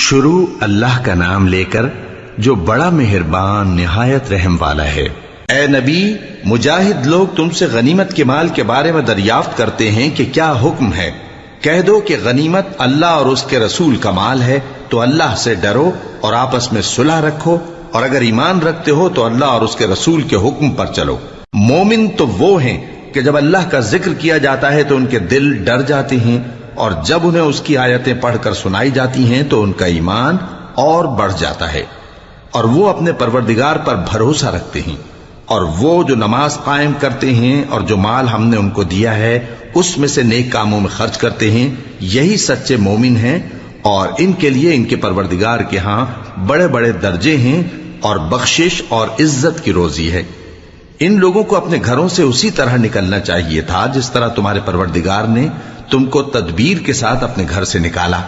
شروع اللہ کا نام لے کر جو بڑا مہربان نہایت رحم والا ہے۔ اے نبی، مجاہد لوگ تم سے غنیمت کے مال کے بارے میں دریافت کرتے ہیں کہ کیا حکم ہے۔ کہہ دو کہ غنیمت اللہ اور اس کے رسول کا مال ہے، تو اللہ سے ڈرو اور آپس میں صلح رکھو، اور اگر ایمان رکھتے ہو تو اللہ اور اس کے رسول کے حکم پر چلو۔ مومن تو وہ ہیں کہ جب اللہ کا ذکر کیا جاتا ہے تو ان کے دل ڈر جاتے ہیں، اور جب انہیں اس کی آیتیں پڑھ کر سنائی جاتی ہیں تو ان کا ایمان اور بڑھ جاتا ہے، اور وہ اپنے پروردگار پر بھروسہ رکھتے ہیں، اور وہ جو نماز قائم کرتے ہیں اور جو مال ہم نے ان کو دیا ہے اس میں سے نیک کاموں میں خرچ کرتے ہیں، یہی سچے مومن ہیں، اور ان کے لیے ان کے پروردگار کے ہاں بڑے بڑے درجے ہیں اور بخشش اور عزت کی روزی ہے۔ ان لوگوں کو اپنے گھروں سے اسی طرح نکلنا چاہیے تھا جس طرح تمہارے پروردگار نے تم کو تدبیر کے ساتھ اپنے گھر سے نکالا،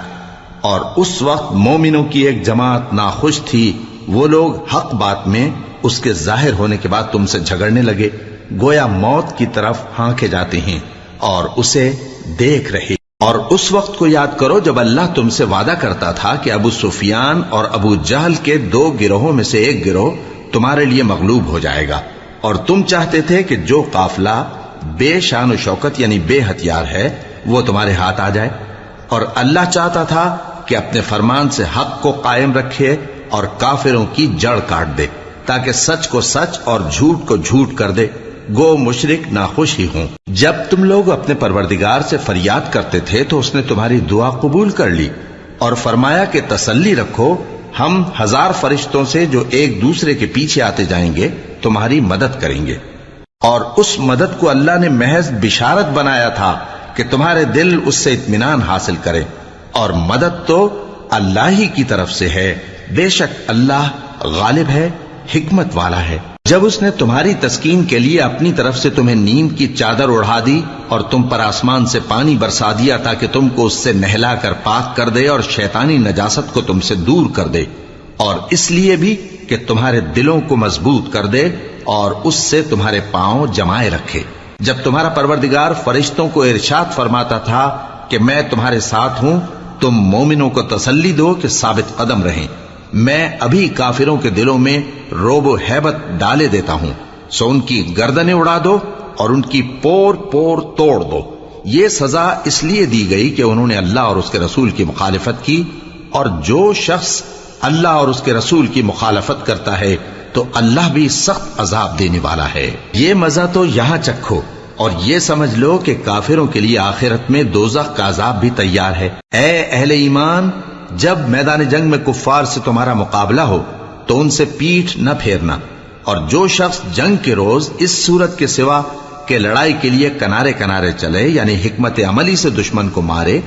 اور اس وقت مومنوں کی ایک جماعت ناخوش تھی، وہ لوگ حق بات میں اس کے ظاہر ہونے کے بعد تم سے جھگڑنے لگے، گویا موت کی طرف ہانکے جاتے ہیں اور اسے دیکھ رہے۔ اور اس وقت کو یاد کرو جب اللہ تم سے وعدہ کرتا تھا کہ ابو سفیان اور ابو جہل کے 2 گروہوں میں سے ایک گروہ تمہارے لیے مغلوب ہو جائے گا، اور تم چاہتے تھے کہ جو قافلہ بے شان و شوکت یعنی بے ہتھیار ہے وہ تمہارے ہاتھ آ جائے، اور اللہ چاہتا تھا کہ اپنے فرمان سے حق کو قائم رکھے اور کافروں کی جڑ کاٹ دے، تاکہ سچ کو سچ اور جھوٹ کو جھوٹ کر دے، گو مشرک ناخوش ہی ہوں۔ جب تم لوگ اپنے پروردگار سے فریاد کرتے تھے تو اس نے تمہاری دعا قبول کر لی، اور فرمایا کہ تسلی رکھو، ہم 1000 فرشتوں سے جو ایک دوسرے کے پیچھے آتے جائیں گے تمہاری مدد کریں گے۔ اور اس مدد کو اللہ نے محض بشارت بنایا تھا کہ تمہارے دل اس سے اطمینان حاصل کرے، اور مدد تو اللہ ہی کی طرف سے ہے، بے شک اللہ غالب ہے، حکمت والا ہے۔ جب اس نے تمہاری تسکین کے لیے اپنی طرف سے تمہیں نیند کی چادر اڑا دی اور تم پر آسمان سے پانی برسا دیا تاکہ تم کو اس سے نہلا کر پاک کر دے اور شیطانی نجاست کو تم سے دور کر دے، اور اس لیے بھی کہ تمہارے دلوں کو مضبوط کر دے اور اس سے تمہارے پاؤں جمائے رکھے۔ جب تمہارا پروردگار فرشتوں کو ارشاد فرماتا تھا کہ میں تمہارے ساتھ ہوں، تم مومنوں کو تسلی دو کہ ثابت قدم رہیں، میں ابھی کافروں کے دلوں میں روب و ہیبت ڈالے دیتا ہوں، سو ان کی گردنیں اڑا دو اور ان کی پور پور توڑ دو۔ یہ سزا اس لیے دی گئی کہ انہوں نے اللہ اور اس کے رسول کی مخالفت کی، اور جو شخص اللہ اور اس کے رسول کی مخالفت کرتا ہے تو اللہ بھی سخت عذاب دینے والا ہے۔ یہ مزہ تو یہاں چکھو، اور یہ سمجھ لو کہ کافروں کے لیے آخرت میں دوزخ کا عذاب بھی تیار ہے۔ اے اہل ایمان، جب میدان جنگ میں کفار سے تمہارا مقابلہ ہو تو ان سے پیٹھ نہ پھیرنا، اور جو شخص جنگ کے روز اس صورت کے سوا کہ لڑائی کے لیے کنارے کنارے چلے یعنی حکمت عملی سے دشمن کو مارے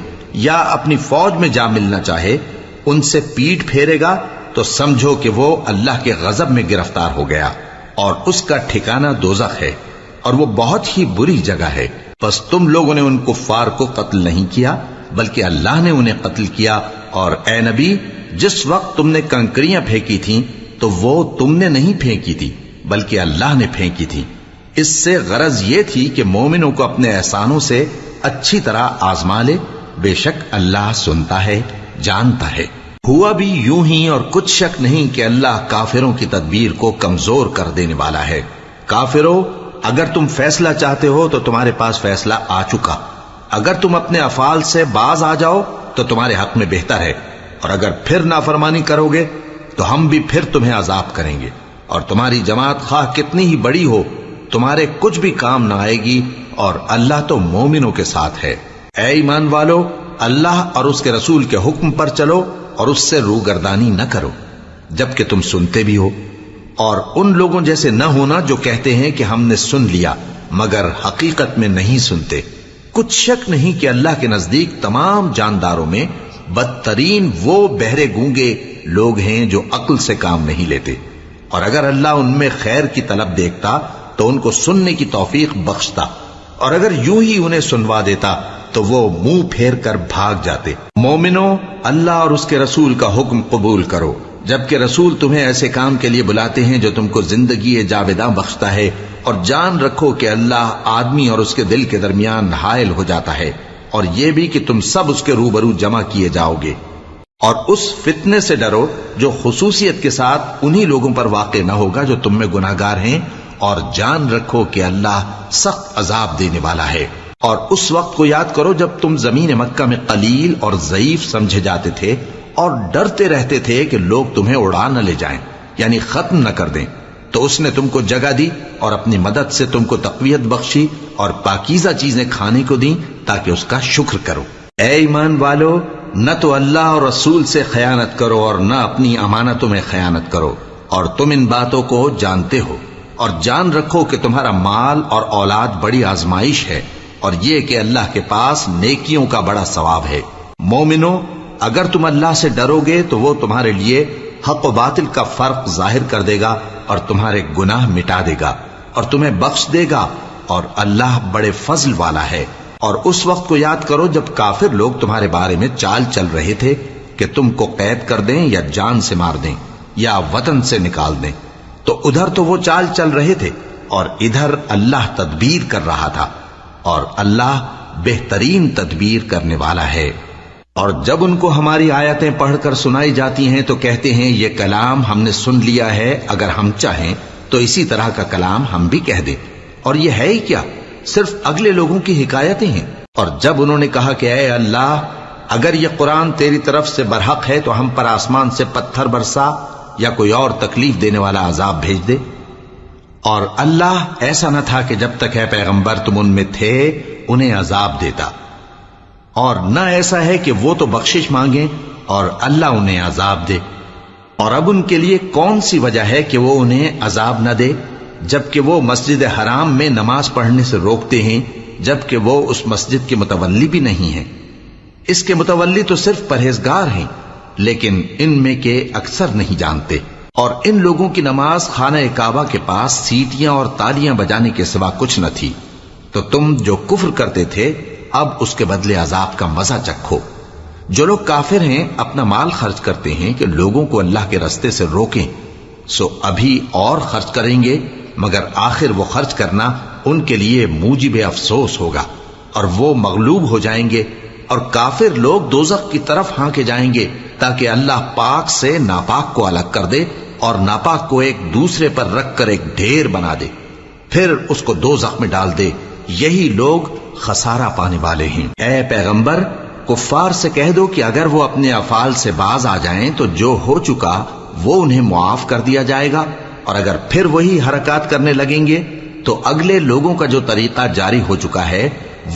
یا اپنی فوج میں جا ملنا چاہے، ان سے پیٹھ پھیرے گا تو سمجھو کہ وہ اللہ کے غضب میں گرفتار ہو گیا، اور اس کا ٹھکانہ دوزخ ہے، اور وہ بہت ہی بری جگہ ہے۔ پس تم لوگوں نے ان کفار کو قتل نہیں کیا بلکہ اللہ نے انہیں قتل کیا، اور اے نبی، جس وقت تم نے کنکریاں پھینکی تھیں تو وہ تم نے نہیں پھینکی تھی بلکہ اللہ نے پھینکی تھی۔ اس سے غرض یہ تھی کہ مومنوں کو اپنے احسانوں سے اچھی طرح آزما لے، بے شک اللہ سنتا ہے، جانتا ہے۔ ہوا بھی یوں ہی، اور کچھ شک نہیں کہ اللہ کافروں کی تدبیر کو کمزور کر دینے والا ہے۔ کافروں، اگر تم فیصلہ چاہتے ہو تو تمہارے پاس فیصلہ آ چکا، اگر تم اپنے افعال سے باز آ جاؤ تو تمہارے حق میں بہتر ہے، اور اگر پھر نافرمانی کرو گے تو ہم بھی پھر تمہیں عذاب کریں گے، اور تمہاری جماعت خواہ کتنی ہی بڑی ہو تمہارے کچھ بھی کام نہ آئے گی، اور اللہ تو مومنوں کے ساتھ ہے۔ اے ایمان والو، اللہ اور اس کے رسول کے حکم پر چلو اور اس سے روگردانی نہ کرو جبکہ تم سنتے بھی ہو، اور ان لوگوں جیسے نہ ہونا جو کہتے ہیں کہ ہم نے سن لیا مگر حقیقت میں نہیں سنتے۔ کچھ شک نہیں کہ اللہ کے نزدیک تمام جانداروں میں بدترین وہ بہرے گونگے لوگ ہیں جو عقل سے کام نہیں لیتے، اور اگر اللہ ان میں خیر کی طلب دیکھتا تو ان کو سننے کی توفیق بخشتا، اور اگر یوں ہی انہیں سنوا دیتا تو وہ منہ پھیر کر بھاگ جاتے۔ مومنوں، اللہ اور اس کے رسول کا حکم قبول کرو، جبکہ رسول تمہیں ایسے کام کے لیے بلاتے ہیں جو تم کو زندگی جاوداں بخشتا ہے، اور جان رکھو کہ اللہ آدمی اور اس کے دل کے درمیان حائل ہو جاتا ہے، اور یہ بھی کہ تم سب اس کے روبرو جمع کیے جاؤ گے۔ اور اس فتنے سے ڈرو جو خصوصیت کے ساتھ انہی لوگوں پر واقع نہ ہوگا جو تم میں گناہگار ہیں، اور جان رکھو کہ اللہ سخت عذاب دینے والا ہے۔ اور اس وقت کو یاد کرو جب تم زمین مکہ میں قلیل اور ضعیف سمجھے جاتے تھے اور ڈرتے رہتے تھے کہ لوگ تمہیں اڑا نہ لے جائیں، یعنی ختم نہ کر دیں، تو اس نے تم کو جگہ دی اور اپنی مدد سے تم کو تقویت بخشی اور پاکیزہ چیزیں کھانے کو دیں تاکہ اس کا شکر کرو۔ اے ایمان والو، نہ تو اللہ اور رسول سے خیانت کرو اور نہ اپنی امانتوں میں خیانت کرو، اور تم ان باتوں کو جانتے ہو، اور جان رکھو کہ تمہارا مال اور اولاد بڑی آزمائش ہے، اور یہ کہ اللہ کے پاس نیکیوں کا بڑا ثواب ہے۔ مومنو، اگر تم اللہ سے ڈرو گے تو وہ تمہارے لیے حق و باطل کا فرق ظاہر کر دے گا اور تمہارے گناہ مٹا دے گا اور تمہیں بخش دے گا، اور اللہ بڑے فضل والا ہے۔ اور اس وقت کو یاد کرو جب کافر لوگ تمہارے بارے میں چال چل رہے تھے کہ تم کو قید کر دیں یا جان سے مار دیں یا وطن سے نکال دیں، تو ادھر تو وہ چال چل رہے تھے اور ادھر اللہ تدبیر کر رہا تھا، اور اللہ بہترین تدبیر کرنے والا ہے۔ اور جب ان کو ہماری آیتیں پڑھ کر سنائی جاتی ہیں تو کہتے ہیں یہ کلام ہم نے سن لیا ہے، اگر ہم چاہیں تو اسی طرح کا کلام ہم بھی کہہ دیں، اور یہ ہے ہی کیا، صرف اگلے لوگوں کی حکایتیں ہیں۔ اور جب انہوں نے کہا کہ اے اللہ، اگر یہ قرآن تیری طرف سے برحق ہے تو ہم پر آسمان سے پتھر برسا یا کوئی اور تکلیف دینے والا عذاب بھیج دے، اور اللہ ایسا نہ تھا کہ جب تک اے پیغمبر تم ان میں تھے انہیں عذاب دیتا، اور نہ ایسا ہے کہ وہ تو بخشش مانگیں اور اللہ انہیں عذاب دے۔ اور اب ان کے لیے کون سی وجہ ہے کہ وہ انہیں عذاب نہ دے، جبکہ وہ مسجد حرام میں نماز پڑھنے سے روکتے ہیں، جبکہ وہ اس مسجد کے متولی بھی نہیں ہیں۔ اس کے متولی تو صرف پرہیزگار ہیں، لیکن ان میں کے اکثر نہیں جانتے۔ اور ان لوگوں کی نماز خانہ کعبہ کے پاس سیٹیاں اور تالیاں بجانے کے سوا کچھ نہ تھی، تو تم جو کفر کرتے تھے اب اس کے بدلے عذاب کا مزہ چکھو۔ جو لوگ کافر ہیں اپنا مال خرچ کرتے ہیں کہ لوگوں کو اللہ کے رستے سے روکیں، سو ابھی اور خرچ کریں گے، مگر آخر وہ خرچ کرنا ان کے لیے موجب افسوس ہوگا، اور وہ مغلوب ہو جائیں گے، اور کافر لوگ دوزخ کی طرف ہانکے جائیں گے تاکہ اللہ پاک سے ناپاک کو الگ کر دے اور ناپاک کو ایک دوسرے پر رکھ کر ایک ڈھیر بنا دے، پھر اس کو دوزخ میں ڈال دے۔ یہی لوگ خسارہ پانے والے ہیں۔ اے پیغمبر، کفار سے کہہ دو کہ اگر وہ اپنے افعال سے باز آ جائیں تو جو ہو چکا وہ انہیں معاف کر دیا جائے گا، اور اگر پھر وہی حرکات کرنے لگیں گے تو اگلے لوگوں کا جو طریقہ جاری ہو چکا ہے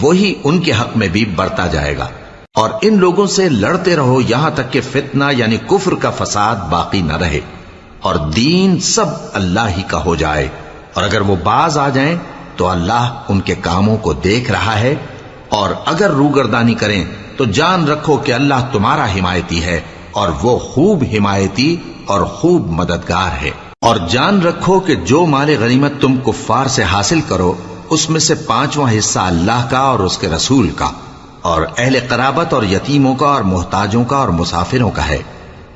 وہی ان کے حق میں بھی بڑھتا جائے گا۔ اور ان لوگوں سے لڑتے رہو یہاں تک کہ فتنہ یعنی کفر کا فساد باقی نہ رہے اور دین سب اللہ ہی کا ہو جائے، اور اگر وہ باز آ جائیں تو اللہ ان کے کاموں کو دیکھ رہا ہے، اور اگر روگردانی کریں تو جان رکھو کہ اللہ تمہارا حمایتی ہے، اور وہ خوب حمایتی اور خوب مددگار ہے۔ اور جان رکھو کہ جو مال غنیمت تم کفار سے حاصل کرو اس میں سے 5واں حصہ اللہ کا اور اس کے رسول کا اور اہل قرابت اور یتیموں کا اور محتاجوں کا اور مسافروں کا ہے۔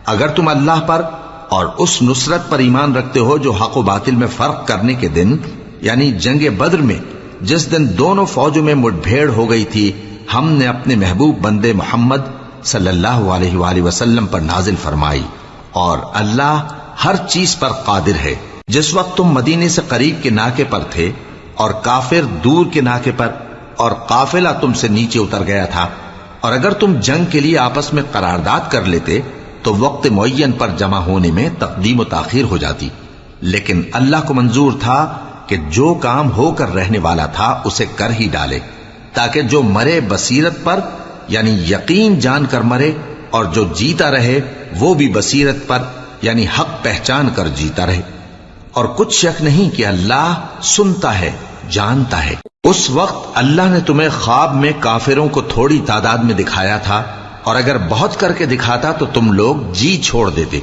اگر تم اللہ پر اور اس نصرت پر ایمان رکھتے ہو جو حق و باطل میں فرق کرنے کے دن یعنی جنگ بدر میں جس دن دونوں فوجوں میں مٹ بھیڑ ہو گئی تھی، ہم نے اپنے محبوب بندے محمد صلی اللہ علیہ وآلہ وسلم پر نازل فرمائی، اور اللہ ہر چیز پر قادر ہے۔ جس وقت تم مدینے سے قریب کے ناکے پر تھے اور کافر دور کے ناکے پر، اور قافلہ تم سے نیچے اتر گیا تھا، اور اگر تم جنگ کے لیے آپس میں قرارداد کر لیتے تو وقت معین پر جمع ہونے میں تقدیم و تاخیر ہو جاتی، لیکن اللہ کو منظور تھا کہ جو کام ہو کر رہنے والا تھا اسے کر ہی ڈالے، تاکہ جو مرے بصیرت پر یعنی یقین جان کر مرے، اور جو جیتا رہے وہ بھی بصیرت پر یعنی حق پہچان کر جیتا رہے۔ اور کچھ شک نہیں کہ اللہ سنتا ہے، جانتا ہے۔ اس وقت اللہ نے تمہیں خواب میں کافروں کو تھوڑی تعداد میں دکھایا تھا، اور اگر بہت کر کے دکھاتا تو تم لوگ جی چھوڑ دیتے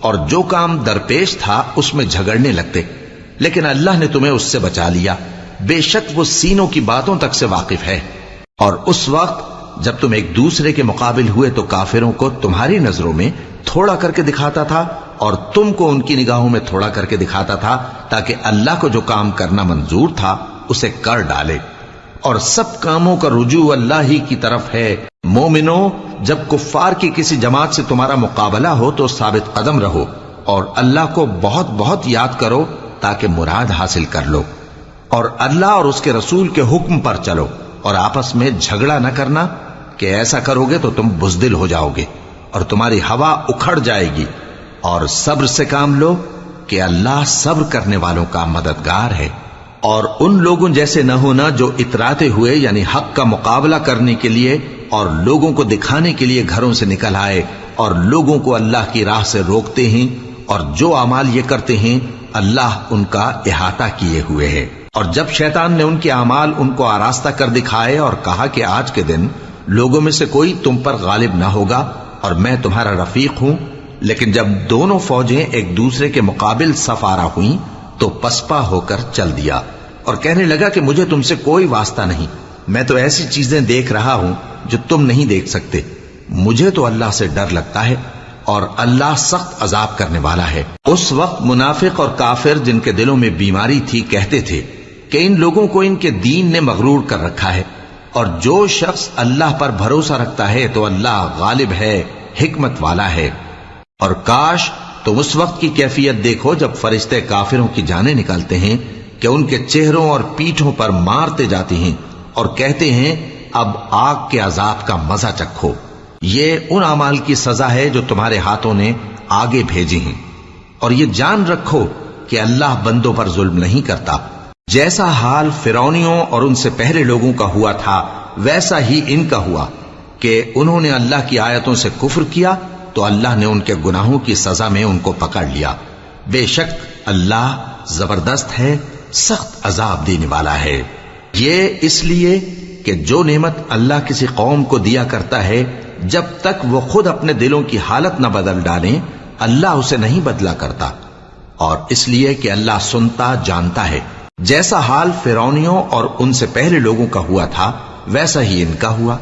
اور جو کام درپیش تھا اس میں جھگڑنے لگتے، لیکن اللہ نے تمہیں اس سے بچا لیا، بے شک وہ سینوں کی باتوں تک سے واقف ہے۔ اور اس وقت جب تم ایک دوسرے کے مقابل ہوئے تو کافروں کو تمہاری نظروں میں تھوڑا کر کے دکھاتا تھا اور تم کو ان کی نگاہوں میں تھوڑا کر کے دکھاتا تھا، تاکہ اللہ کو جو کام کرنا منظور تھا اسے کر ڈالے، اور سب کاموں کا رجوع اللہ ہی کی طرف ہے۔ مومنو، جب کفار کی کسی جماعت سے تمہارا مقابلہ ہو تو ثابت قدم رہو اور اللہ کو بہت بہت یاد کرو تاکہ مراد حاصل کر لو، اور اللہ اور اس کے رسول کے حکم پر چلو، اور آپس میں جھگڑا نہ کرنا کہ ایسا کرو گے تو تم بزدل ہو جاؤ گے اور تمہاری ہوا اکھڑ جائے گی، اور صبر سے کام لو کہ اللہ صبر کرنے والوں کا مددگار ہے۔ اور ان لوگوں جیسے نہ ہونا جو اتراتے ہوئے یعنی حق کا مقابلہ کرنے کے لیے اور لوگوں کو دکھانے کے لیے گھروں سے نکل آئے اور لوگوں کو اللہ کی راہ سے روکتے ہیں، اور جو اعمال یہ کرتے ہیں اللہ ان کا احاطہ کیے ہوئے ہے۔ اور جب شیطان نے ان کے اعمال ان کو آراستہ کر دکھائے اور کہا کہ آج کے دن لوگوں میں سے کوئی تم پر غالب نہ ہوگا اور میں تمہارا رفیق ہوں، لیکن جب دونوں فوجیں ایک دوسرے کے مقابل صف آرا ہوئیں تو پسپا ہو کر چل دیا اور کہنے لگا کہ مجھے تم سے کوئی واسطہ نہیں، میں تو ایسی چیزیں دیکھ رہا ہوں جو تم نہیں دیکھ سکتے، مجھے تو اللہ سے ڈر لگتا ہے اور اللہ سخت عذاب کرنے والا ہے۔ اس وقت منافق اور کافر جن کے دلوں میں بیماری تھی کہتے تھے کہ ان لوگوں کو ان کے دین نے مغرور کر رکھا ہے، اور جو شخص اللہ پر بھروسہ رکھتا ہے تو اللہ غالب ہے، حکمت والا ہے۔ اور کاش تم اس وقت کی کیفیت دیکھو جب فرشتے کافروں کی جانیں نکالتے ہیں کہ ان کے چہروں اور پیٹھوں پر مارتے جاتے ہیں اور کہتے ہیں اب آگ کے عذاب کا مزہ چکھو، یہ ان اعمال کی سزا ہے جو تمہارے ہاتھوں نے آگے بھیجی ہیں، اور یہ جان رکھو کہ اللہ بندوں پر ظلم نہیں کرتا۔ جیسا حال فرعونیوں اور ان سے پہلے لوگوں کا ہوا تھا ویسا ہی ان کا ہوا کہ انہوں نے اللہ کی آیتوں سے کفر کیا تو اللہ نے ان کے گناہوں کی سزا میں ان کو پکڑ لیا۔ بے شک اللہ زبردست ہے، سخت عذاب دینے والا ہے۔ یہ اس لیے کہ جو نعمت اللہ کسی قوم کو دیا کرتا ہے جب تک وہ خود اپنے دلوں کی حالت نہ بدل ڈالیں اللہ اسے نہیں بدلا کرتا، اور اس لیے کہ اللہ سنتا جانتا ہے۔ جیسا حال فرعونیوں اور ان سے پہلے لوگوں کا ہوا تھا ویسا ہی ان کا ہوا۔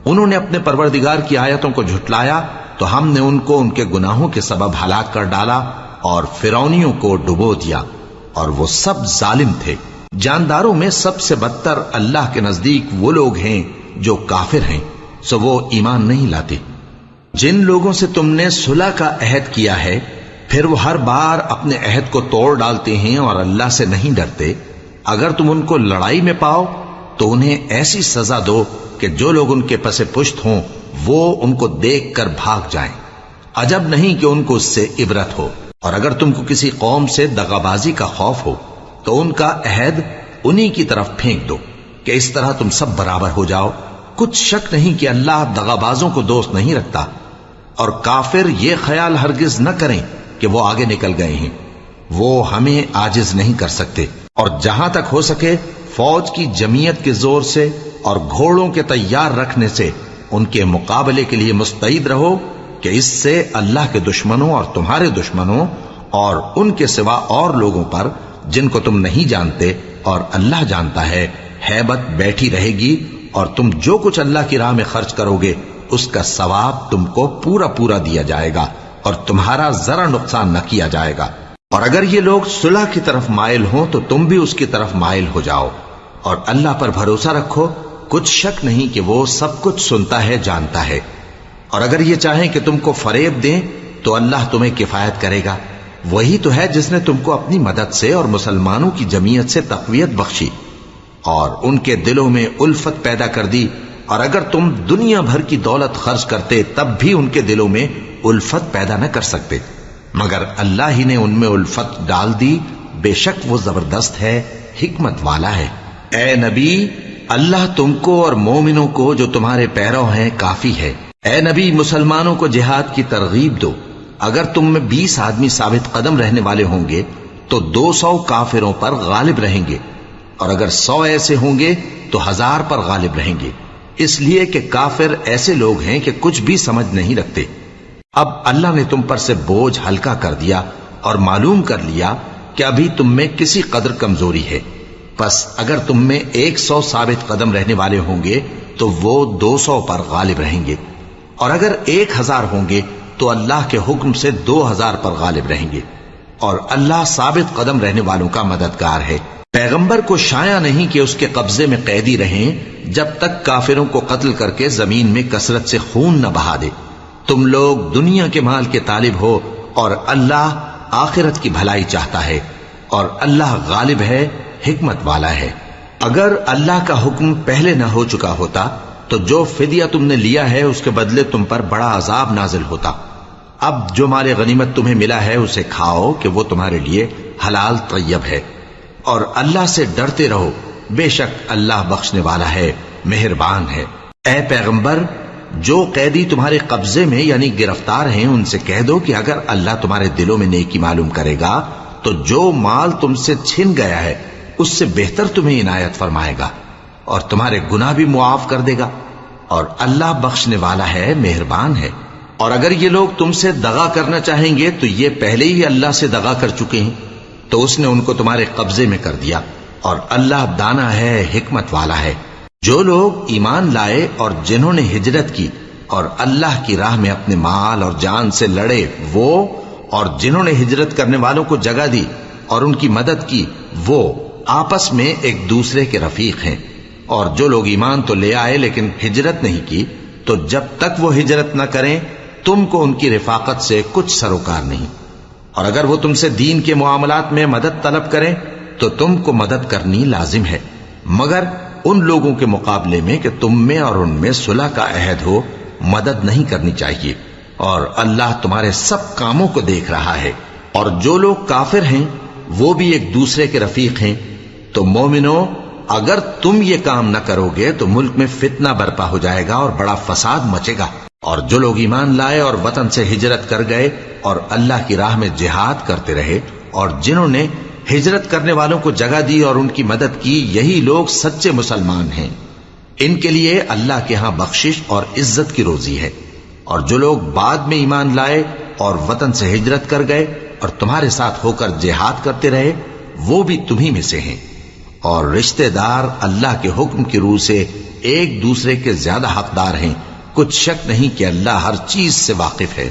انہوں نے اپنے پروردگار کی آیتوں کو جھٹلایا تو ہم نے ان کو ان کے گناہوں کے سبب ہلاک کر ڈالا اور فرعونیوں کو ڈبو دیا، اور وہ سب ظالم تھے۔ جانداروں میں سب سے بدتر اللہ کے نزدیک وہ لوگ ہیں جو کافر ہیں، سو وہ ایمان نہیں لاتے۔ جن لوگوں سے تم نے صلح کا عہد کیا ہے پھر وہ ہر بار اپنے عہد کو توڑ ڈالتے ہیں اور اللہ سے نہیں ڈرتے، اگر تم ان کو لڑائی میں پاؤ تو انہیں ایسی سزا دو کہ جو لوگ ان کے پس پشت ہوں وہ ان کو دیکھ کر بھاگ جائیں، عجب نہیں کہ ان کو اس سے عبرت ہو۔ اور اگر تم کو کسی قوم سے دغابازی کا خوف ہو تو ان کا عہد انہی کی طرف پھینک دو کہ اس طرح تم سب برابر ہو جاؤ۔ کچھ شک نہیں کہ اللہ دغابازوں کو دوست نہیں رکھتا، اور کافر یہ خیال ہرگز نہ کریں کہ وہ آگے نکل گئے ہیں، وہ ہمیں عاجز نہیں کر سکتے۔ اور جہاں تک ہو سکے فوج کی جمعیت کے زور سے اور گھوڑوں کے تیار رکھنے سے ان کے مقابلے کے لیے مستعد رہو کہ اس سے اللہ کے دشمنوں اور تمہارے دشمنوں اور ان کے سوا اور لوگوں پر جن کو تم نہیں جانتے اور اللہ جانتا ہے ہیبت بیٹھی رہے گی، اور تم جو کچھ اللہ کی راہ میں خرچ کرو گے اس کا ثواب تم کو پورا پورا دیا جائے گا اور تمہارا ذرا نقصان نہ کیا جائے گا۔ اور اگر یہ لوگ صلح کی طرف مائل ہوں تو تم بھی اس کی طرف مائل ہو جاؤ، اور اللہ پر بھروسہ رکھو، کچھ شک نہیں کہ وہ سب کچھ سنتا ہے، جانتا ہے۔ اور اگر یہ چاہیں کہ تم کو فریب دیں تو اللہ تمہیں کفایت کرے گا، وہی تو ہے جس نے تم کو اپنی مدد سے اور مسلمانوں کی جمعیت سے تقویت بخشی اور ان کے دلوں میں الفت پیدا کر دی، اور اگر تم دنیا بھر کی دولت خرچ کرتے تب بھی ان کے دلوں میں الفت پیدا نہ کر سکتے، مگر اللہ ہی نے ان میں الفت ڈال دی، بے شک وہ زبردست ہے، حکمت والا ہے۔ اے نبی، اللہ تم کو اور مومنوں کو جو تمہارے پیرو ہیں کافی ہے۔ اے نبی، مسلمانوں کو جہاد کی ترغیب دو۔ اگر تم میں 20 آدمی ثابت قدم رہنے والے ہوں گے تو 200 کافروں پر غالب رہیں گے، اور اگر 100 ایسے ہوں گے تو 1000 پر غالب رہیں گے، اس لیے کہ کافر ایسے لوگ ہیں کہ کچھ بھی سمجھ نہیں رکھتے۔ اب اللہ نے تم پر سے بوجھ ہلکا کر دیا اور معلوم کر لیا کہ ابھی تم میں کسی قدر کمزوری ہے، پس اگر تم میں 100 ثابت قدم رہنے والے ہوں گے تو وہ 200 پر غالب رہیں گے، اور اگر 1000 ہوں گے تو اللہ کے حکم سے 2000 پر غالب رہیں گے، اور اللہ ثابت قدم رہنے والوں کا مددگار ہے۔ پیغمبر کو شایع نہیں کہ اس کے قبضے میں قیدی رہیں جب تک کافروں کو قتل کر کے زمین میں کثرت سے خون نہ بہا دے۔ تم لوگ دنیا کے مال کے طالب ہو اور اللہ آخرت کی بھلائی چاہتا ہے، اور اللہ غالب ہے، حکمت والا ہے۔ اگر اللہ کا حکم پہلے نہ ہو چکا ہوتا تو جو فدیہ تم نے لیا ہے اس کے بدلے تم پر بڑا عذاب نازل ہوتا۔ اب جو مال غنیمت تمہیں ملا ہے اسے کھاؤ کہ وہ تمہارے لیے حلال طیب ہے، اور اللہ سے ڈرتے رہو، بے شک اللہ بخشنے والا ہے، مہربان ہے۔ اے پیغمبر، جو قیدی تمہارے قبضے میں یعنی گرفتار ہیں ان سے کہہ دو کہ اگر اللہ تمہارے دلوں میں نیکی معلوم کرے گا تو جو مال تم سے چھن گیا ہے اس سے بہتر تمہیں عنایت فرمائے گا اور تمہارے گناہ بھی معاف کر دے گا، اور اللہ بخشنے والا ہے، مہربان ہے۔ اور اگر یہ لوگ تم سے دغا کرنا چاہیں گے تو یہ پہلے ہی اللہ سے دغا کر چکے ہیں، تو اس نے ان کو تمہارے قبضے میں کر دیا، اور اللہ دانا ہے، حکمت والا ہے۔ جو لوگ ایمان لائے اور جنہوں نے ہجرت کی اور اللہ کی راہ میں اپنے مال اور جان سے لڑے وہ، اور جنہوں نے ہجرت کرنے والوں کو جگہ دی اور ان کی مدد کی وہ، آپس میں ایک دوسرے کے رفیق ہیں۔ اور جو لوگ ایمان تو لے آئے لیکن ہجرت نہیں کی، تو جب تک وہ ہجرت نہ کریں تم کو ان کی رفاقت سے کچھ سروکار نہیں، اور اگر وہ تم سے دین کے معاملات میں مدد طلب کریں تو تم کو مدد کرنی لازم ہے، مگر ان لوگوں کے مقابلے میں کہ تم میں اور ان میں صلح کا عہد ہو مدد نہیں کرنی چاہیے، اور اللہ تمہارے سب کاموں کو دیکھ رہا ہے۔ اور جو لوگ کافر ہیں وہ بھی ایک دوسرے کے رفیق ہیں۔ تو مومنو، اگر تم یہ کام نہ کرو گے تو ملک میں فتنہ برپا ہو جائے گا اور بڑا فساد مچے گا۔ اور جو لوگ ایمان لائے اور وطن سے ہجرت کر گئے اور اللہ کی راہ میں جہاد کرتے رہے، اور جنہوں نے ہجرت کرنے والوں کو جگہ دی اور ان کی مدد کی، یہی لوگ سچے مسلمان ہیں۔ ان کے لیے اللہ کے ہاں بخشش اور عزت کی روزی ہے۔ اور جو لوگ بعد میں ایمان لائے اور وطن سے ہجرت کر گئے اور تمہارے ساتھ ہو کر جہاد کرتے رہے، وہ بھی تمہیں میں سے ہیں۔ اور رشتہ دار اللہ کے حکم کی روح سے ایک دوسرے کے زیادہ حقدار ہیں، کچھ شک نہیں کہ اللہ ہر چیز سے واقف ہے۔